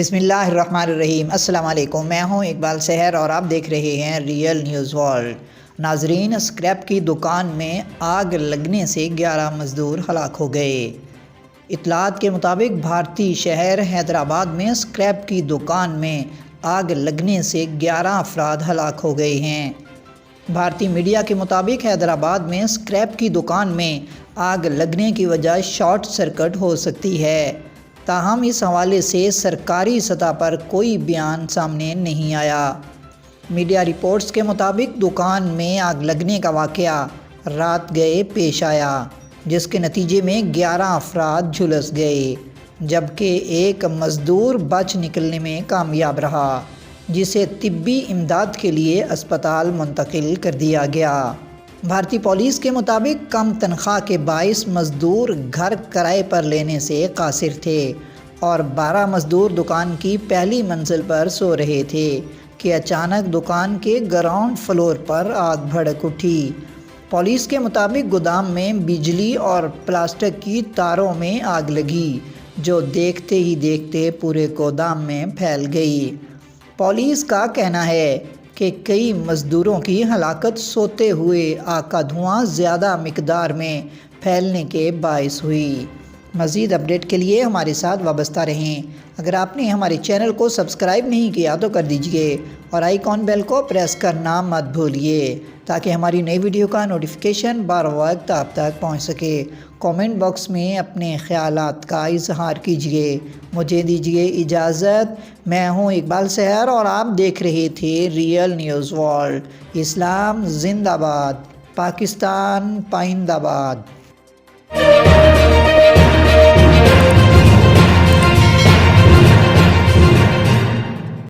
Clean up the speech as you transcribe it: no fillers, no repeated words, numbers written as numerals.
بسم اللہ الرحمن الرحیم۔ السلام علیکم، میں ہوں اقبال سحر اور آپ دیکھ رہے ہیں ریئل نیوز ورلڈ۔ ناظرین، اسکریپ کی دکان میں آگ لگنے سے 11 مزدور ہلاک ہو گئے۔ اطلاعات کے مطابق بھارتی شہر حیدرآباد میں اسکریپ کی دکان میں آگ لگنے سے 11 افراد ہلاک ہو گئے ہیں۔ بھارتی میڈیا کے مطابق حیدرآباد میں اسکریپ کی دکان میں آگ لگنے کی وجہ شارٹ سرکٹ ہو سکتی ہے، تاہم اس حوالے سے سرکاری سطح پر کوئی بیان سامنے نہیں آیا۔ میڈیا رپورٹس کے مطابق دکان میں آگ لگنے کا واقعہ رات گئے پیش آیا، جس کے نتیجے میں 11 افراد جھلس گئے، جبکہ ایک مزدور بچ نکلنے میں کامیاب رہا، جسے طبی امداد کے لیے اسپتال منتقل کر دیا گیا۔ بھارتی پولیس کے مطابق کم تنخواہ کے باعث مزدور گھر کرائے پر لینے سے قاصر تھے اور 12 مزدور دکان کی پہلی منزل پر سو رہے تھے کہ اچانک دکان کے گراؤنڈ فلور پر آگ بھڑک اٹھی۔ پولیس کے مطابق گودام میں بجلی اور پلاسٹک کی تاروں میں آگ لگی، جو دیکھتے ہی دیکھتے پورے گودام میں پھیل گئی۔ پولیس کا کہنا ہے کہ کئی مزدوروں کی ہلاکت سوتے ہوئے آگ کا دھواں زیادہ مقدار میں پھیلنے کے باعث ہوئی۔ مزید اپڈیٹ کے لیے ہمارے ساتھ وابستہ رہیں۔ اگر آپ نے ہمارے چینل کو سبسکرائب نہیں کیا تو کر دیجئے اور آئیکن بیل کو پریس کرنا مت بھولیے تاکہ ہماری نئی ویڈیو کا نوٹیفیکیشن بر وقت آپ تک پہنچ سکے۔ کامنٹ باکس میں اپنے خیالات کا اظہار کیجئے۔ مجھے دیجئے اجازت۔ میں ہوں اقبال سحر اور آپ دیکھ رہے تھے ریئل نیوز ورلڈ۔ اسلام زندہ باد، پاکستان پائندہ باد۔